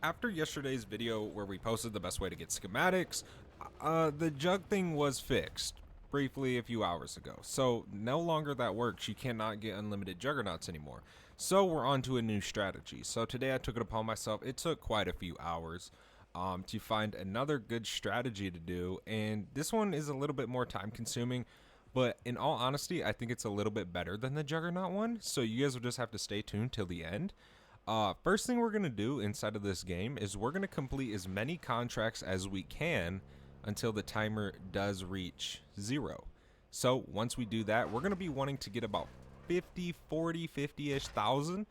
after yesterday's video where we posted the best way to get schematics, the jug thing was fixed briefly a few hours ago. So no longer that works. You cannot get unlimited juggernauts anymore. So we're on to a new strategy. So today I took it upon myself. It took quite a few hours to find another good strategy to do. And this one is a little bit more time consuming. But in all honesty, I think it's a little bit better than the Juggernaut one. So you guys will just have to stay tuned till the end. First thing we're going to do inside of this game is we're going to complete as many contracts as we can until the timer does reach 0. So once we do that, we're going to be wanting to get about 50, 40, 50-ish thousand.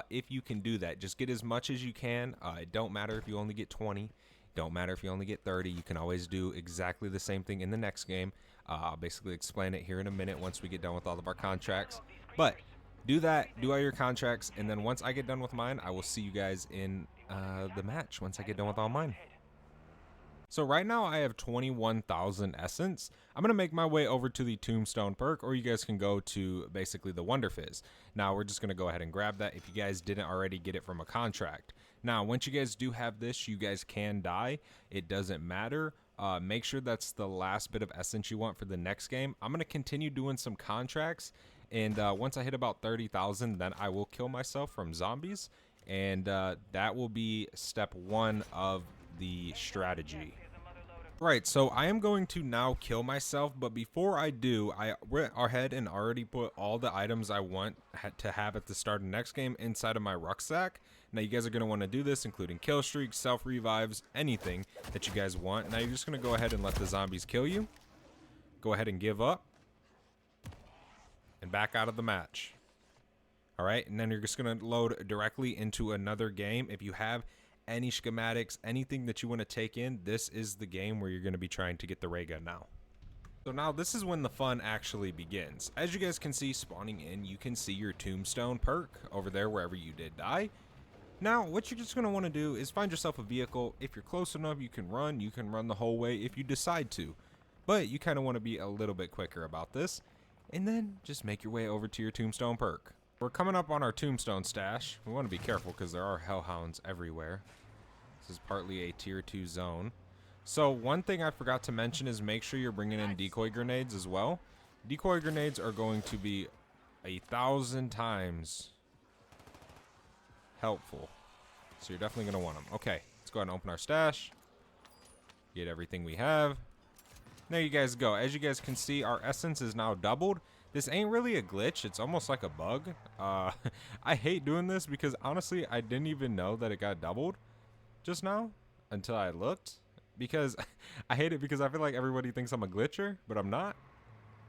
If you can do that, just get as much as you can. It don't matter if you only get 20. Don't matter if you only get 30. You can always do exactly the same thing in the next game. I'll basically explain it here in a minute once we get done with all of our contracts. But do that, do all your contracts, and then once I get done with mine, I will see you guys in the match once I get done with all mine. So right now I have 21,000 essence. I'm going to make my way over to the Tombstone perk, or you guys can go to basically the Wonder Fizz. Now we're just going to go ahead and grab that if you guys didn't already get it from a contract. Now once you guys do have this, you guys can die. It doesn't matter. Make sure that's the last bit of essence you want for the next game. I'm going to continue doing some contracts, and once I hit about 30,000, then I will kill myself from zombies, and that will be step 1 of the strategy. Right, so I am going to now kill myself, but before I do, I went ahead and already put all the items I want to have at the start of the next game inside of my rucksack. Now you guys are going to want to do this, including kill streaks, self revives, anything that you guys want. Now you're just going to go ahead and let the zombies kill you. Go ahead and give up. And back out of the match. Alright, and then you're just going to load directly into another game. If you have any schematics, anything that you want to take in, this is the game where you're going to be trying to get the ray gun now. So now this is when the fun actually begins. As you guys can see, spawning in, you can see your Tombstone perk over there wherever you did die. Now what you're just going to want to do is find yourself a vehicle. If you're close enough, you can run the whole way if you decide to, but you kind of want to be a little bit quicker about this, and then just make your way over to your Tombstone perk. We're coming up on our Tombstone stash. We want to be careful because there are hellhounds everywhere. This is partly a tier 2 zone. So one thing I forgot to mention is make sure you're bringing in decoy grenades as well. Decoy grenades are going to be 1,000 times helpful. So you're definitely going to want them. Okay, let's go ahead and open our stash. Get everything we have. There you guys go. As you guys can see, our essence is now doubled. This ain't really a glitch. It's almost like a bug. I hate doing this because honestly, I didn't even know that it got doubled just now until I looked, because I hate it because I feel like everybody thinks I'm a glitcher, but I'm not.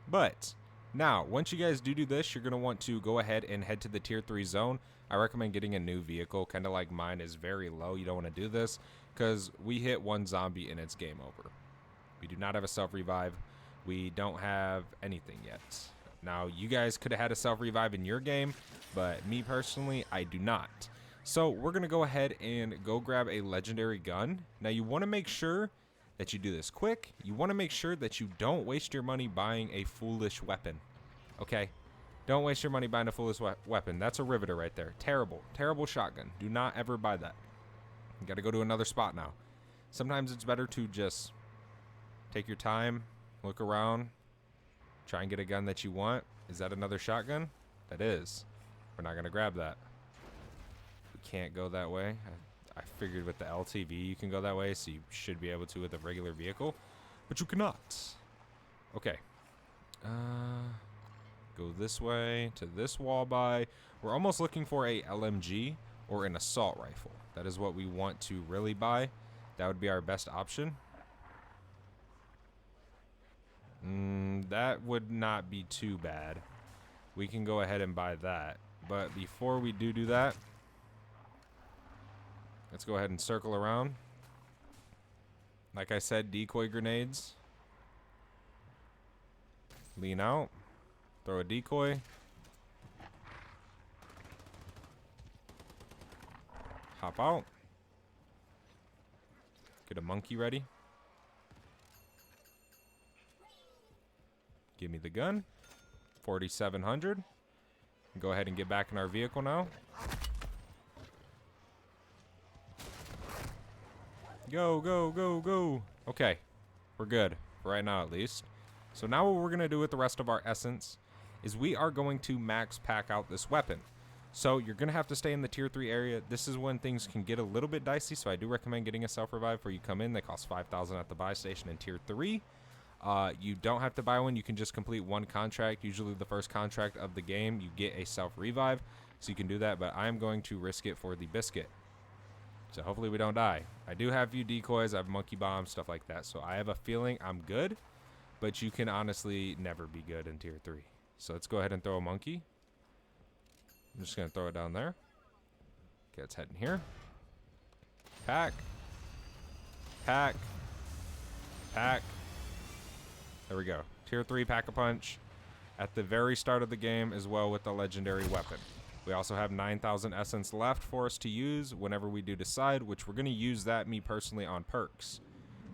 But now, once you guys do this, you're going to want to go ahead and head to the tier 3 zone. I recommend getting a new vehicle, kind of like mine is very low. You don't want to do this because we hit one zombie and it's game over. We do not have a self-revive. We don't have anything yet. Now, you guys could have had a self-revive in your game, but me personally, I do not. So we're going to go ahead and go grab a legendary gun. Now, you want to make sure that you do this quick. You want to make sure that you don't waste your money buying a foolish weapon. Okay? Don't waste your money buying a foolish weapon. That's a riveter right there. Terrible, terrible shotgun. Do not ever buy that. You got to go to another spot now. Sometimes it's better to just take your time, look around, try and get a gun that you want. Is that another shotgun? That is. We're not going to grab that. We can't go that way. I figured with the LTV you can go that way, so you should be able to with a regular vehicle. But you cannot. Okay. Go this way to this wall by. We're almost looking for a LMG or an assault rifle. That is what we want to really buy. That would be our best option. That would not be too bad. We can go ahead and buy that. But before we do that, let's go ahead and circle around. Like I said, decoy grenades. Lean out. Throw a decoy. Hop out. Get a monkey ready. Give me the gun. 4,700. Go ahead and get back in our vehicle now. Go, go, go, go. Okay, we're good, for right now at least. So now what we're going to do with the rest of our essence is we are going to max pack out this weapon. So you're going to have to stay in the tier 3 area. This is when things can get a little bit dicey, so I do recommend getting a self-revive before you come in. They cost 5,000 at the buy station in tier 3. You don't have to buy one. You can just complete one contract. Usually the first contract of the game, you get a self-revive, so you can do that, but I'm going to risk it for the biscuit. So hopefully we don't die. I do have a few decoys. I have monkey bombs, stuff like that, so I have a feeling I'm good, but you can honestly never be good in tier 3. So let's go ahead and throw a monkey. I'm just going to throw it down there. Okay, let's head in here. Pack. Pack. Pack. There we go. Tier 3 Pack-a-Punch at the very start of the game as well with the legendary weapon. We also have 9,000 essence left for us to use whenever we do decide, which we're going to use that, me personally, on perks.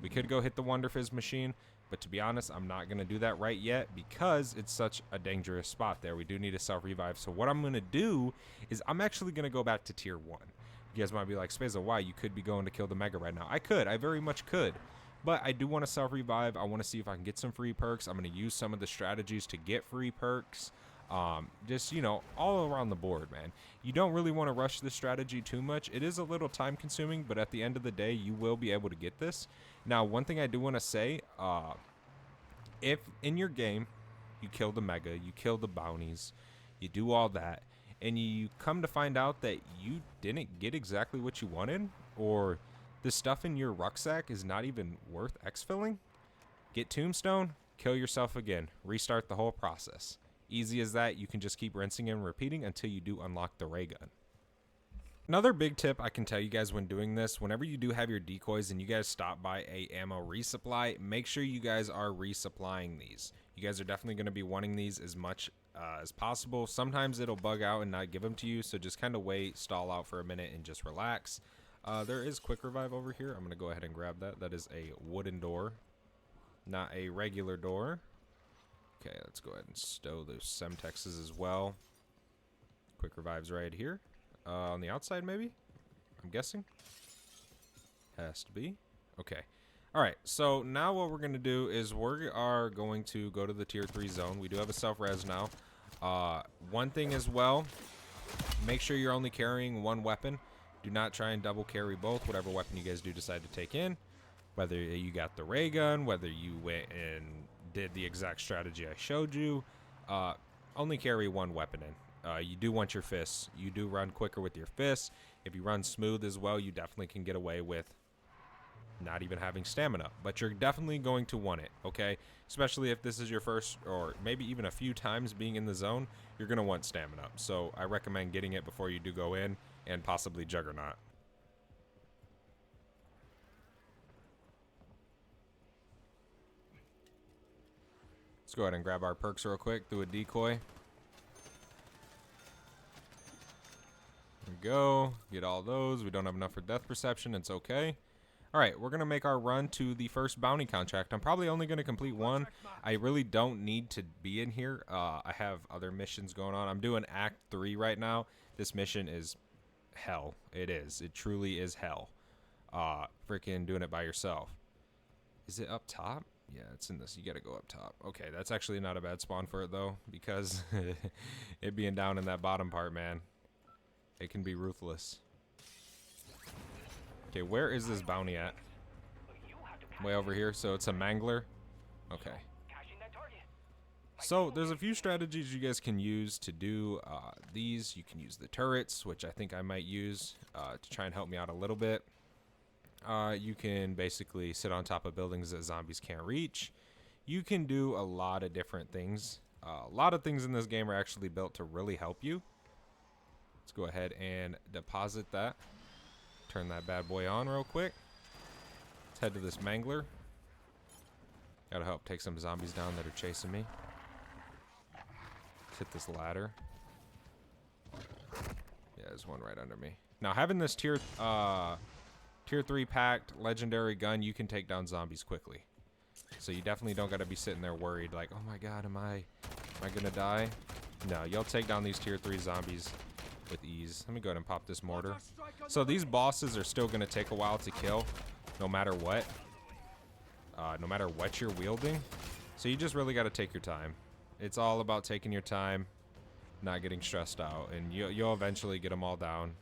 We could go hit the Wonder Fizz machine, but to be honest, I'm not going to do that right yet because it's such a dangerous spot there. We do need a self-revive. So what I'm going to do is I'm actually going to go back to tier 1. You guys might be like, Speza, why? You could be going to kill the Mega right now. I could. I very much could. But I do want to self-revive. I want to see if I can get some free perks. I'm going to use some of the strategies to get free perks. Just, you know, all around the board, man. You don't really want to rush this strategy too much. It is a little time consuming, but at the end of the day, you will be able to get this. Now, one thing I do want to say, if in your game, you kill the Mega, you kill the bounties, you do all that, and you come to find out that you didn't get exactly what you wanted, or the stuff in your rucksack is not even worth exfilling, get Tombstone, kill yourself again, restart the whole process. Easy as that. You can just keep rinsing and repeating until you do unlock the ray gun. Another big tip I can tell you guys when doing this, whenever you do have your decoys and you guys stop by a ammo resupply, make sure you guys are resupplying these. You guys are definitely going to be wanting these as much as possible. Sometimes it'll bug out and not give them to you, so just kind of wait, stall out for a minute, and just relax. There is quick revive over here. I'm going to go ahead and grab that. That is a wooden door, not a regular door. Okay, let's go ahead and stow those Schematics as well. Quick revives right here. On the outside, maybe? I'm guessing. Has to be. Okay. Alright, so now what we're going to do is we are going to go to the tier 3 zone. We do have a self-res now. One thing as well, make sure you're only carrying one weapon. Do not try and double carry both, whatever weapon you guys do decide to take in. Whether you got the ray gun, whether you went and did the exact strategy I showed you, only carry one weapon in. You do want your fists. You do run quicker with your fists. If you run smooth as well, you definitely can get away with not even having stamina, but you're definitely going to want it, okay? Especially if this is your first or maybe even a few times being in the zone, you're going to want stamina. So I recommend getting it before you do go in and possibly Juggernaut. Let's go ahead and grab our perks real quick through a decoy. There we go. Get all those. We don't have enough for death perception. It's okay. Alright, we're going to make our run to the first bounty contract. I'm probably only going to complete one. I really don't need to be in here. I have other missions going on. I'm doing Act 3 right now. This mission is hell. It is. It truly is hell. Freaking doing it by yourself. Is it up top? Yeah, it's in this. You got to go up top. Okay, that's actually not a bad spawn for it, though, because it being down in that bottom part, man, it can be ruthless. Okay, where is this bounty at? Way over here, so it's a mangler. Okay. So there's a few strategies you guys can use to do these. You can use the turrets, which I think I might use to try and help me out a little bit. You can basically sit on top of buildings that zombies can't reach. You can do a lot of different things. A lot of things in this game are actually built to really help you. Let's go ahead and deposit that. Turn that bad boy on real quick. Let's head to this mangler. Gotta help take some zombies down that are chasing me. Let's hit this ladder. Yeah, there's one right under me. Now, having this tier 3 packed legendary gun, you can take down zombies quickly. So you definitely don't gotta be sitting there worried like, oh my god, am I gonna die? No, you'll take down these tier 3 zombies with ease. Let me go ahead and pop this mortar. So these bosses are still gonna take a while to kill. no matter what. No matter what you're wielding. So you just really got to take your time. It's all about taking your time, not getting stressed out, and you'll eventually get them all down.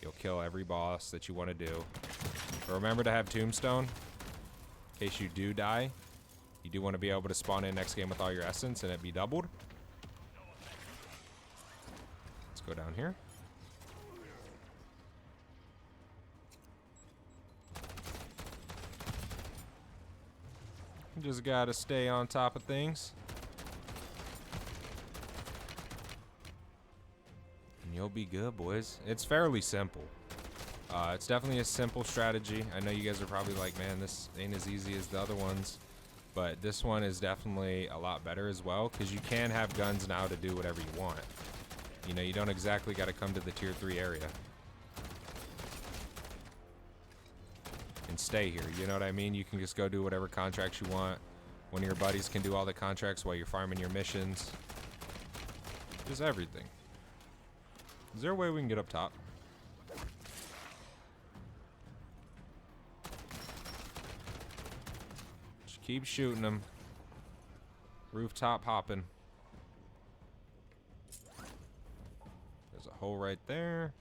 You'll kill every boss that you want to do. But remember to have Tombstone in case you do die. You do want to be able to spawn in next game with all your essence and it be doubled. Let's go down here. You just gotta stay on top of things. And you'll be good, boys. It's fairly simple. It's definitely a simple strategy. I know you guys are probably like, man, this ain't as easy as the other ones. But this one is definitely a lot better as well, because you can have guns now to do whatever you want. You know, you don't exactly got to come to the tier 3 area and stay here. You know what I mean? You can just go do whatever contracts you want. One of your buddies can do all the contracts while you're farming your missions. Just everything. Is there a way we can get up top? Just keep shooting them. Rooftop hopping. There's a hole right there.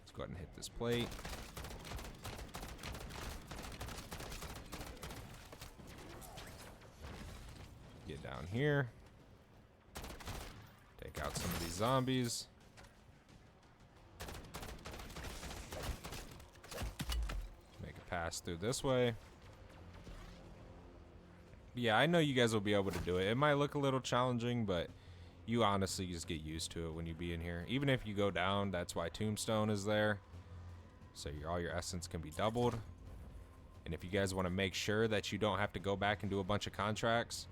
Let's go ahead and hit this plate. Get down here. Take out some of these zombies. Make a pass through this way. Yeah, I know you guys will be able to do it. It might look a little challenging, but you honestly just get used to it when you be in here. Even if you go down, that's why Tombstone is there. So all your essence can be doubled. And if you guys want to make sure that you don't have to go back and do a bunch of contracts,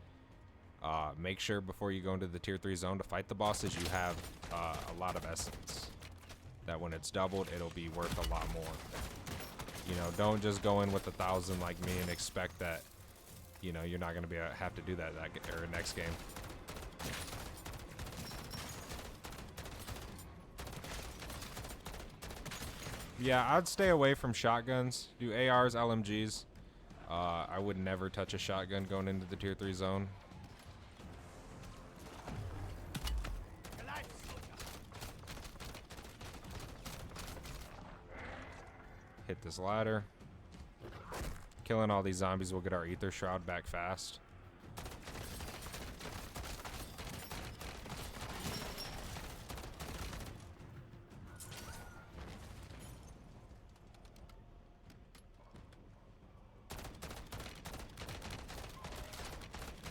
make sure before you go into the tier 3 zone to fight the bosses, you have a lot of essence. That when it's doubled, it'll be worth a lot more. You know, don't just go in with 1,000 like me and expect that, you know, you're not going to have to do that or next game. Yeah, I'd stay away from shotguns. Do ARs, LMGs. I would never touch a shotgun going into the tier 3 zone. Hit this ladder. Killing all these zombies will get our ether shroud back fast.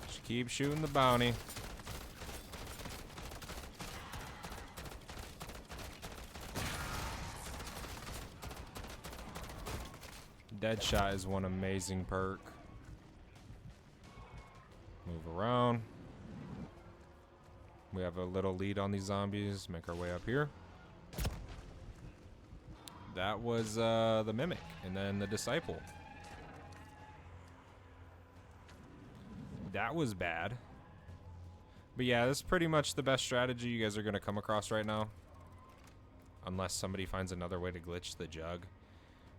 Just keep shooting the bounty. Deadshot is one amazing perk. Move around. We have a little lead on these zombies. Make our way up here. That was the Mimic, and then the Disciple. That was bad. But yeah, this is pretty much the best strategy you guys are going to come across right now. Unless somebody finds another way to glitch the jug.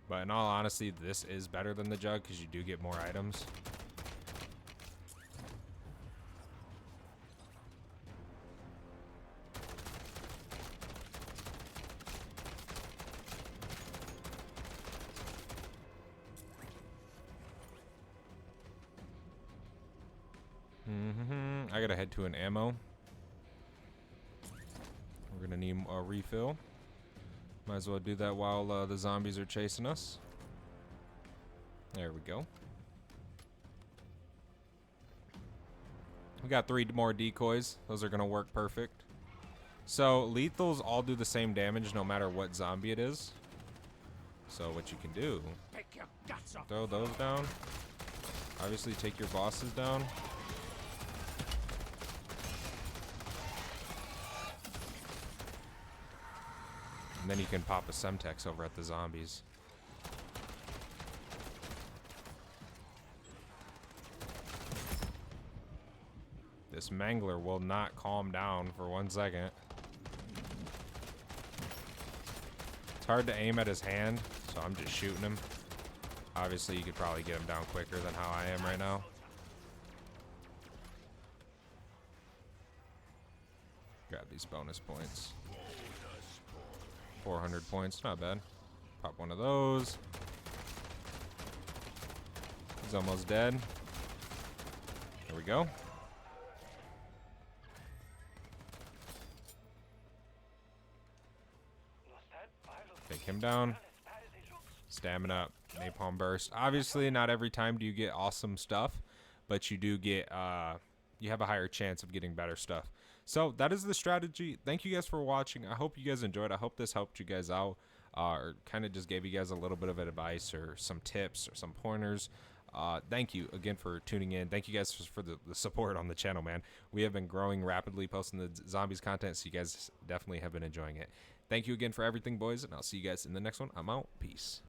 But in all honesty, this is better than the jug because you do get more items. I gotta head to an ammo. We're gonna need a refill. Might as well do that while the zombies are chasing us. There we go. We got 3 more decoys. Those are going to work perfect. So lethals all do the same damage no matter what zombie it is. So what you can do, throw those down. Obviously take your bosses down. And then you can pop a Schematics over at the zombies. This Mangler will not calm down for 1 second. It's hard to aim at his hand, so I'm just shooting him. Obviously, you could probably get him down quicker than how I am right now. Grab these bonus points. 400 points, not bad. Pop one of those. He's almost dead. There we go. Take him down. Stamina up. Napalm burst. Obviously, not every time do you get awesome stuff, but you do get, you have a higher chance of getting better stuff. So that is the strategy. Thank you guys for watching. I hope you guys enjoyed. I hope this helped you guys out, or kind of just gave you guys a little bit of advice or some tips or some pointers. Thank you again for tuning in. Thank you guys for the support on the channel, man. We have been growing rapidly, posting the zombies content, so you guys definitely have been enjoying it. Thank you again for everything, boys, and I'll see you guys in the next one. I'm out. Peace.